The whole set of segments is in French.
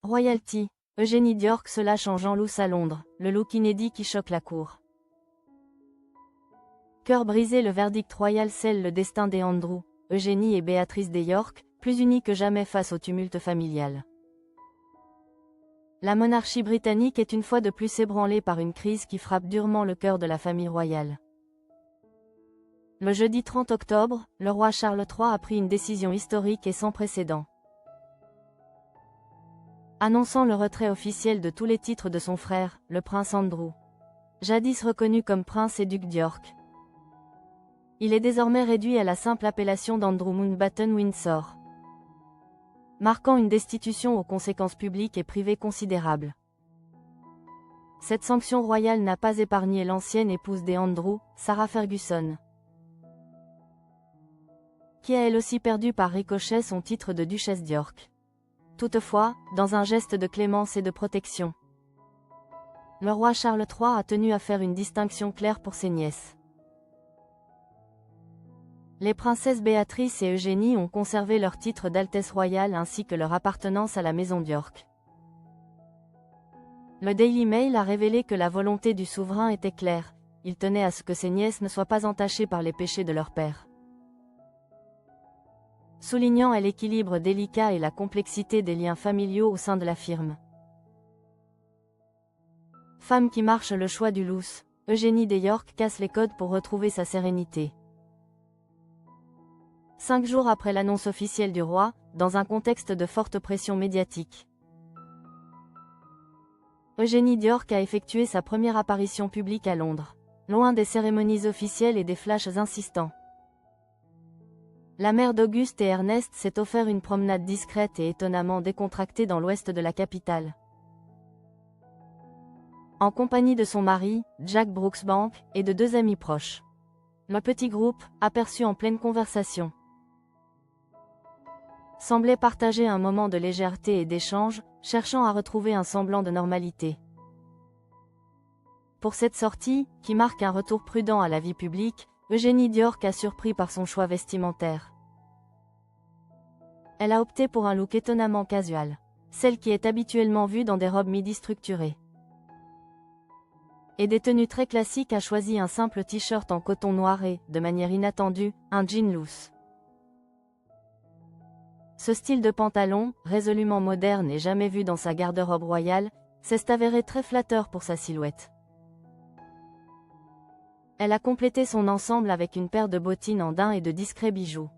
Royalty. Eugénie d'York se lâche en Jean Lousse à Londres, le look inédit qui choque la cour. Cœur brisé, le verdict royal scelle le destin des Andrew, Eugénie et Béatrice des York, plus unis que jamais face au tumulte familial. La monarchie britannique est une fois de plus ébranlée par une crise qui frappe durement le cœur de la famille royale. Le jeudi 30 octobre, le roi Charles III a pris une décision historique et sans précédent, annonçant le retrait officiel de tous les titres de son frère, le prince Andrew, jadis reconnu comme prince et duc d'York. Il est désormais réduit à la simple appellation d'Andrew Mountbatten Windsor, marquant une destitution aux conséquences publiques et privées considérables. Cette sanction royale n'a pas épargné l'ancienne épouse des Andrew, Sarah Ferguson, qui a elle aussi perdu par ricochet son titre de duchesse d'York. Toutefois, dans un geste de clémence et de protection, le roi Charles III a tenu à faire une distinction claire pour ses nièces. Les princesses Béatrice et Eugénie ont conservé leur titre d'Altesse royale ainsi que leur appartenance à la maison d'York. Le Daily Mail a révélé que la volonté du souverain était claire, il tenait à ce que ses nièces ne soient pas entachées par les péchés de leur père. Soulignant l'équilibre délicat et la complexité des liens familiaux au sein de la firme. Femme qui marche le choix du lousse, Eugénie des York casse les codes pour retrouver sa sérénité. 5 jours après l'annonce officielle du roi, dans un contexte de forte pression médiatique, Eugénie d'York a effectué sa première apparition publique à Londres, loin des cérémonies officielles et des flashs insistants. La mère d'Auguste et Ernest s'est offert une promenade discrète et étonnamment décontractée dans l'ouest de la capitale, en compagnie de son mari, Jack Brooksbank, et de 2 amis proches. Le petit groupe, aperçu en pleine conversation, semblait partager un moment de légèreté et d'échange, cherchant à retrouver un semblant de normalité. Pour cette sortie, qui marque un retour prudent à la vie publique, Eugénie d'York a surpris par son choix vestimentaire. Elle a opté pour un look étonnamment casual, celle qui est habituellement vue dans des robes midi structurées et des tenues très classiques a choisi un simple t-shirt en coton noir et, de manière inattendue, un jean loose. Ce style de pantalon, résolument moderne et jamais vu dans sa garde-robe royale, s'est avéré très flatteur pour sa silhouette. Elle a complété son ensemble avec une paire de bottines en daim et de discrets bijoux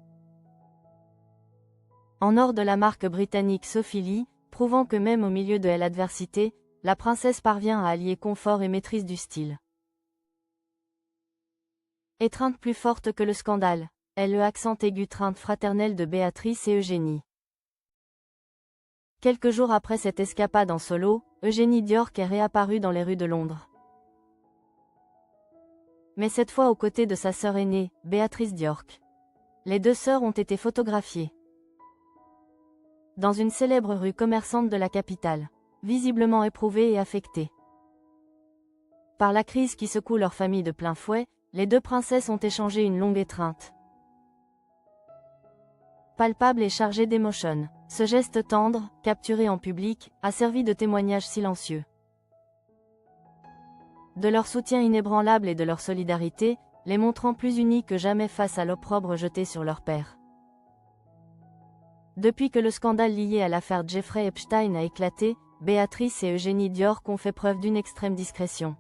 en or de la marque britannique Sophie Lee, prouvant que même au milieu de l'adversité, la princesse parvient à allier confort et maîtrise du style. Étreinte plus forte que le scandale, est le accent aigu treinte fraternelle de Béatrice et Eugénie. Quelques jours après cette escapade en solo, Eugénie d'York est réapparue dans les rues de Londres. Mais cette fois aux côtés de sa sœur aînée, Béatrice d'York. Les 2 sœurs ont été photographiées dans une célèbre rue commerçante de la capitale, visiblement éprouvées et affectées par la crise qui secoue leur famille de plein fouet. Les 2 princesses ont échangé une longue étreinte palpable et chargée d'émotion. Ce geste tendre, capturé en public, a servi de témoignage silencieux de leur soutien inébranlable et de leur solidarité, les montrant plus unis que jamais face à l'opprobre jeté sur leur père. Depuis que le scandale lié à l'affaire Jeffrey Epstein a éclaté, Béatrice et Eugénie d'York ont fait preuve d'une extrême discrétion,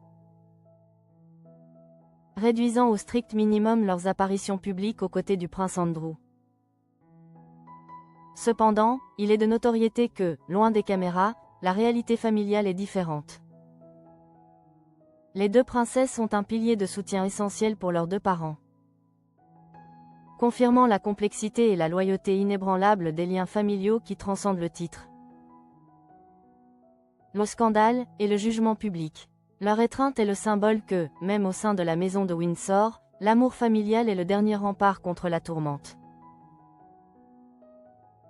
réduisant au strict minimum leurs apparitions publiques aux côtés du prince Andrew. Cependant, il est de notoriété que, loin des caméras, la réalité familiale est différente. Les 2 princesses sont un pilier de soutien essentiel pour leurs 2 parents, confirmant la complexité et la loyauté inébranlable des liens familiaux qui transcendent le titre, le scandale et le jugement public. Leur étreinte est le symbole que, même au sein de la maison de Windsor, l'amour familial est le dernier rempart contre la tourmente.